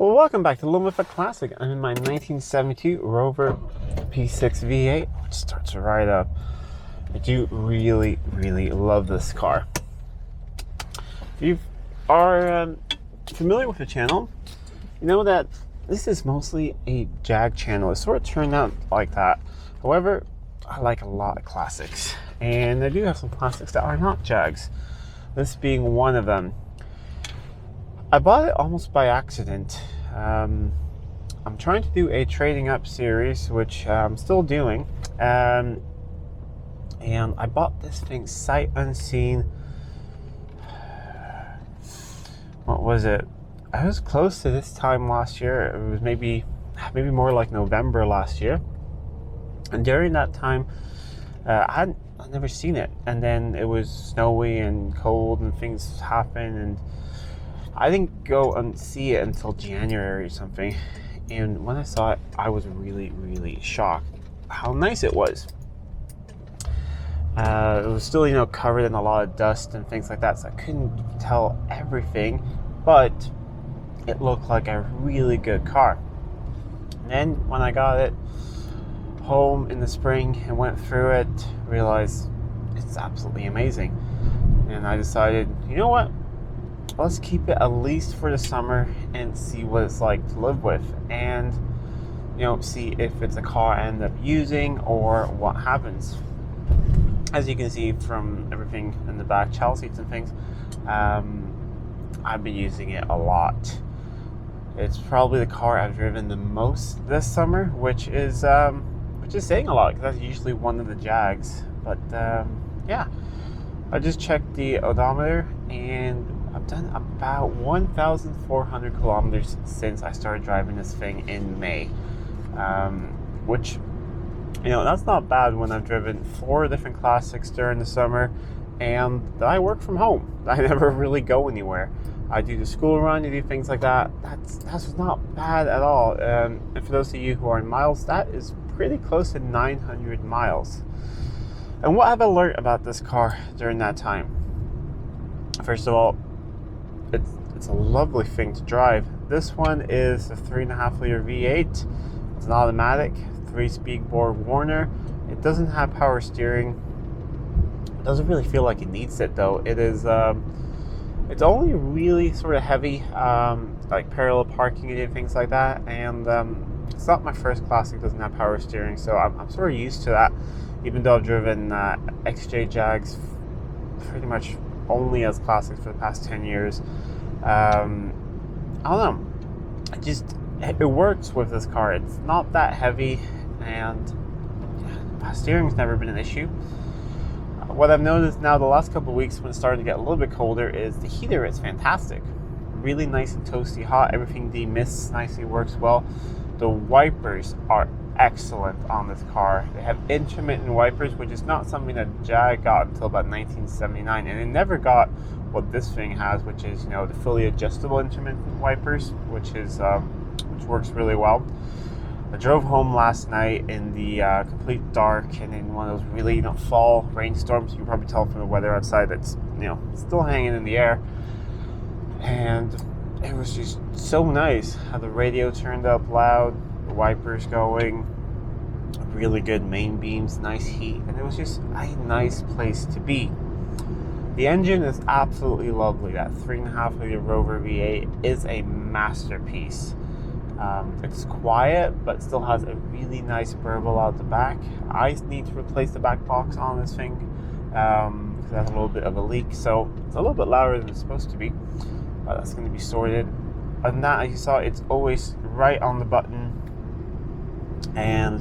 Well, welcome back to Living with a Classic. I'm in my 1972 Rover P6 V8, which starts right up. I do really love this car. If you are familiar with the channel, you know that this is mostly a Jag channel. It sort of turned out like that. However, I like a lot of classics, and I do have some classics that are not Jags, this being one of them. I bought it almost by accident. I'm trying to do a trading up series, which I'm still doing, and I bought this thing sight unseen. What was it? I was close to this time last year. It was maybe more like November last year, and during that time I'd never seen it, and then it was snowy and cold and things happened, and I didn't go and see it until January or something. And when I saw it, I was really shocked how nice it was. It was still, covered in a lot of dust and things like that, so I couldn't tell everything, but it looked like a really good car. And then when I got it home in the spring and went through it, realized it's absolutely amazing. And I decided, you know what? Let's keep it at least for the summer and see what it's like to live with, and see if it's a car I end up using or what happens. As you can see from everything in the back, child seats and things, I've been using it a lot. It's probably the car I've driven the most this summer, which is saying a lot, because that's usually one of the Jags. But yeah, I just checked the odometer, and I've done about 1,400 kilometers since I started driving this thing in May, which, that's not bad when I've driven 4 different classics during the summer, and I work from home. I never really go anywhere. I do the school run, I do things like that. That's not bad at all. And for those of you who are in miles, that is pretty close to 900 miles. And what have I learned about this car during that time? First of all, it's a lovely thing to drive. This one is a 3.5 liter V8. It's an automatic, 3-speed board Warner. It doesn't have power steering. It doesn't really feel like it needs it though. It is it's only really sort of heavy, like parallel parking and things like that. And it's not my first classic that doesn't have power steering, so I'm sort of used to that. Even though I've driven XJ Jags pretty much only as classics for the past 10 years. I don't know. It works with this car. It's not that heavy, and steering's never been an issue. What I've noticed now the last couple of weeks, when it's starting to get a little bit colder, is the heater is fantastic. Really nice and toasty hot. Everything demists nicely, works well. The wipers are excellent on this car. They have intermittent wipers, which is not something that Jag got until about 1979, and it never got what this thing has, which is the fully adjustable intermittent wipers, which works really well. I drove home last night in the complete dark, and in one of those really fall rainstorms. You can probably tell from the weather outside that's still hanging in the air, and it was just so nice. Had the radio turned up loud, the wipers going, really good main beams, nice heat, and it was just a nice place to be. The engine is absolutely lovely. That 3.5 liter Rover V8 is a masterpiece. It's quiet, but still has a really nice burble out the back. I need to replace the back box on this thing because it has a little bit of a leak, so it's a little bit louder than it's supposed to be, but that's going to be sorted. Other than that, as you saw, it's always right on the button. And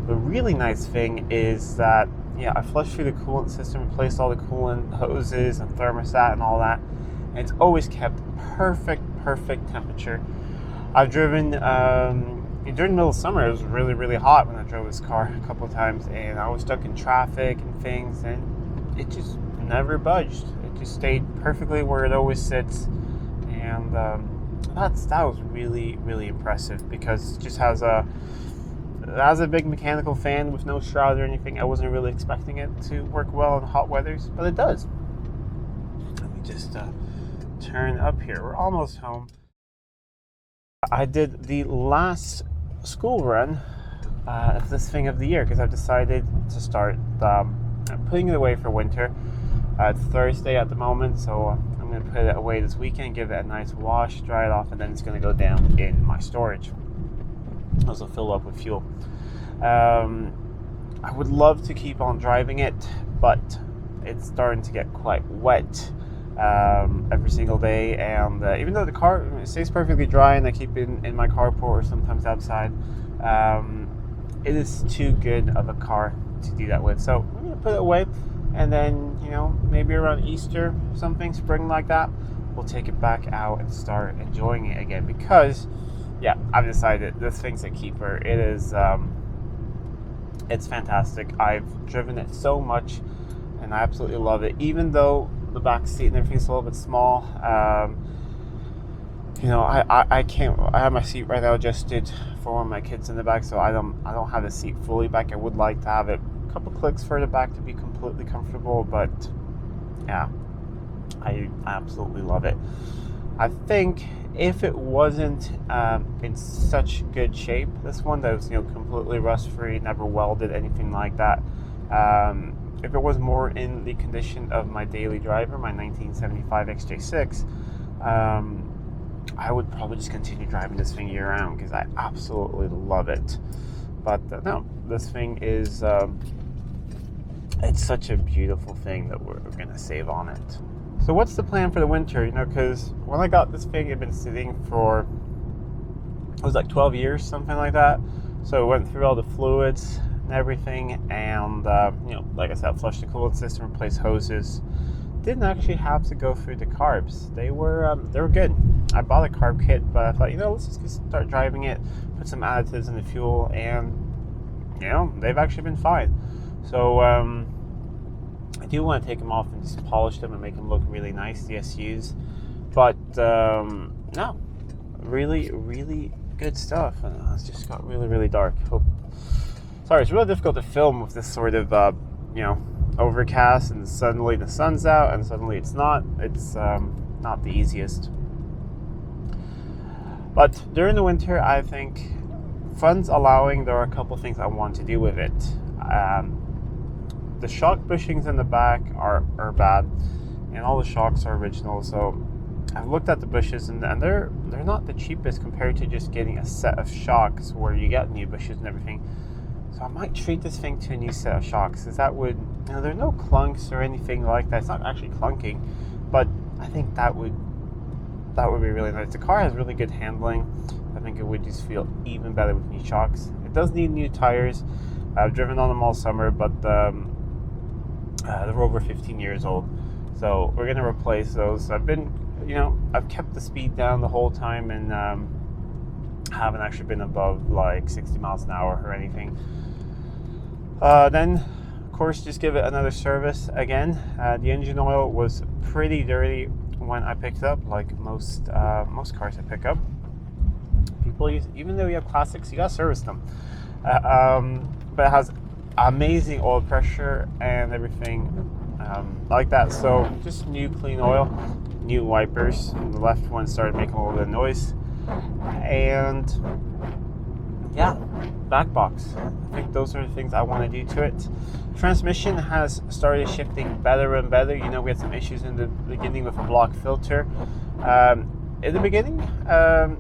the really nice thing is that, I flushed through the coolant system, replaced all the coolant hoses and thermostat and all that, and it's always kept perfect temperature. I've driven during the middle of summer. It was really hot when I drove this car a couple of times, and I was stuck in traffic and things, and it just never budged. It just stayed perfectly where it always sits, and that was really impressive, because it just has a big mechanical fan with no shroud or anything. I wasn't really expecting it to work well in hot weathers, but it does. Let me just turn up here. We're almost home. I did the last school run of this thing of the year because I've decided to start putting it away for winter. It's Thursday at the moment, so I'm going to put it away this weekend, give it a nice wash, dry it off, and then it's going to go down in my storage. Also fill up with fuel. I would love to keep on driving it, but it's starting to get quite wet every single day, and even though the car stays perfectly dry and I keep it in my carport or sometimes outside, it is too good of a car to do that with. So I'm going to put it away, and then, you know, maybe around Easter, something, spring like that, we'll take it back out and start enjoying it again, because yeah, I've decided this thing's a keeper. It is it's fantastic. I've driven it so much and I absolutely love it, even though the back seat and everything's a little bit small. You know, I can't, I have my seat right now adjusted for one of my kids in the back, so I don't have the seat fully back. I would like to have it a couple clicks further back to be completely comfortable, but yeah, I absolutely love it. I think if it wasn't in such good shape, this one that was, you know, completely rust free, never welded, anything like that, if it was more in the condition of my daily driver, my 1975 XJ6, I would probably just continue driving this thing year round because I absolutely love it. But no, this thing is it's such a beautiful thing that we're going to save on it. So what's the plan for the winter? You know, because when I got this thing, it had been sitting for, it was like 12 years, something like that. So I went through all the fluids and everything, and you know, like I said, flushed the coolant system, replaced hoses. Didn't actually have to go through the carbs. They were good. I bought a carb kit, but I thought, you know, let's just start driving it, put some additives in the fuel, and you know, they've actually been fine. So I do want to take them off and just polish them and make them look really nice, the SUs. But no, really, really good stuff. It's just got really, really dark. Sorry, it's really difficult to film with this sort of, you know, overcast, and suddenly the sun's out and suddenly it's not. It's not the easiest. But during the winter, I think, funds allowing, there are a couple things I want to do with it. The shock bushings in the back are bad, and all the shocks are original. So I've looked at the bushes, and they're not the cheapest compared to just getting a set of shocks where you get new bushes and everything. So I might treat this thing to a new set of shocks, because that would, you know, there are no clunks or anything like that. It's not actually clunking, but I think that would be really nice. The car has really good handling. I think it would just feel even better with new shocks. It does need new tires. I've driven on them all summer, but the Rover 15 years old, so we're gonna replace those. I've been, you know, I've kept the speed down the whole time, and haven't actually been above like 60 miles an hour or anything. Then of course, just give it another service again. The engine oil was pretty dirty when I picked it up, like most cars I pick up. People use, even though you have classics, you gotta service them. But it has amazing oil pressure and everything like that. So just new clean oil, new wipers. The left one started making a little bit of noise, and yeah, back box. I think those are the things I want to do to it. Transmission has started shifting better and better. You know, we had some issues in the beginning with a block filter. In the beginning,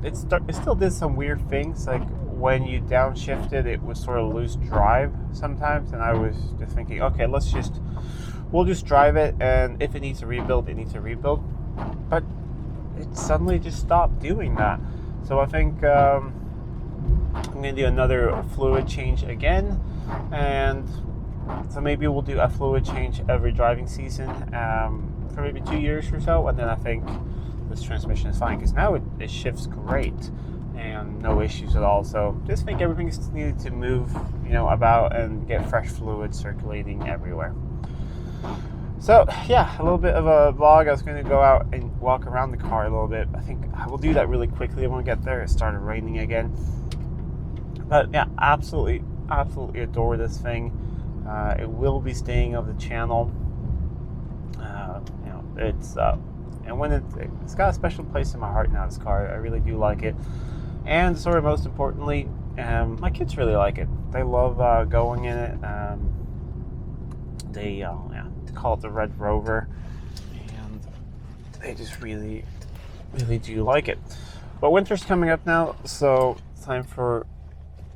it still did some weird things, like when you downshifted, it would sort of lose drive sometimes, and I was just thinking, okay, we'll just drive it, and if it needs a rebuild, it needs a rebuild. But it suddenly just stopped doing that. So I think I'm going to do another fluid change again, and so maybe we'll do a fluid change every driving season for maybe 2 years or so, and then I think this transmission is fine, because now it shifts great and no issues at all. So just think everything's needed to move, you know, about and get fresh fluid circulating everywhere. So yeah, a little bit of a vlog. I was going to go out and walk around the car a little bit. I think I will do that really quickly when we get there. It started raining again. But yeah, absolutely adore this thing. It will be staying on the channel. You know, it's and when it's got a special place in my heart now, this car. I really do like it. And sort of most importantly, my kids really like it. They love going in it. They call it the Red Rover, and they just really do like it. But winter's coming up now, so it's time for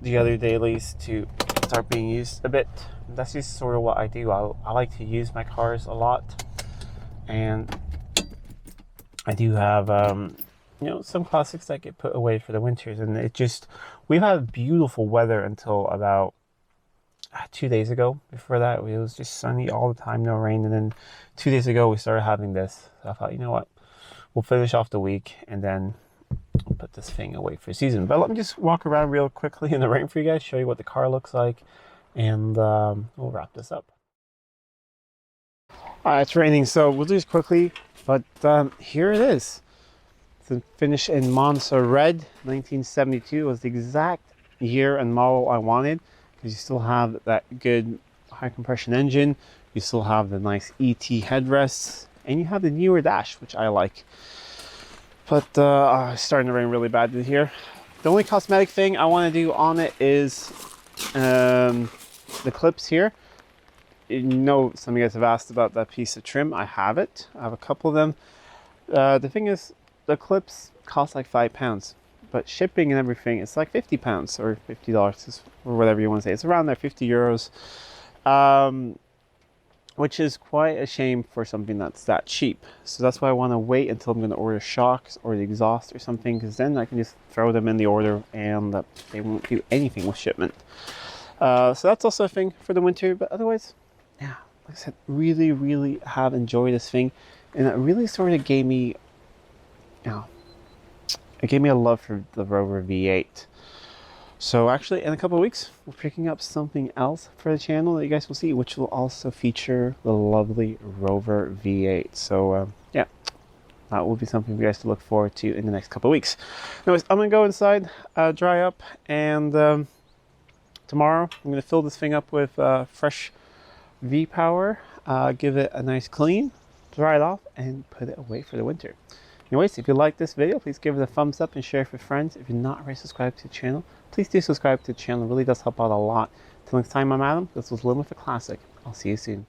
the other dailies to start being used a bit. That's just sort of what I do. I like to use my cars a lot, and I do have some classics that get put away for the winters. And we've had beautiful weather until about 2 days ago. Before that, it was just sunny all the time, no rain. And then 2 days ago, we started having this. So I thought, you know what, we'll finish off the week and then I'll put this thing away for season. But let me just walk around real quickly in the rain for you guys, show you what the car looks like, and we'll wrap this up. All right, it's raining, so we'll do this quickly, but here it is. The finish in Monza Red. 1972 was the exact year and model I wanted, because you still have that good high compression engine, you still have the nice ET headrests, and you have the newer dash, which I like. But it's starting to rain really bad here. The only cosmetic thing I want to do on it is the clips here. You know, some of you guys have asked about that piece of trim. I have it. I have a couple of them. The thing is, the clips cost like £5, but shipping and everything, it's like £50 or $50 or whatever you want to say. It's around there, 50 euros, which is quite a shame for something that's that cheap. So that's why I want to wait until I'm going to order shocks or the exhaust or something, because then I can just throw them in the order and they won't do anything with shipment. So that's also a thing for the winter, but otherwise, yeah, like I said, really have enjoyed this thing, and it really sort of gave me, it gave me a love for the Rover V8. So actually, in a couple of weeks, we're picking up something else for the channel that you guys will see, which will also feature the lovely Rover V8. So yeah, that will be something for you guys to look forward to in the next couple of weeks. Anyways, I'm gonna go inside, dry up, and tomorrow I'm gonna fill this thing up with fresh V-Power, give it a nice clean, dry it off, and put it away for the winter. Anyways, if you like this video, please give it a thumbs up and share it with friends. If you're not already subscribed to the channel, please do subscribe to the channel. It really does help out a lot. Till next time, I'm Adam. This was Living with a Classic. I'll see you soon.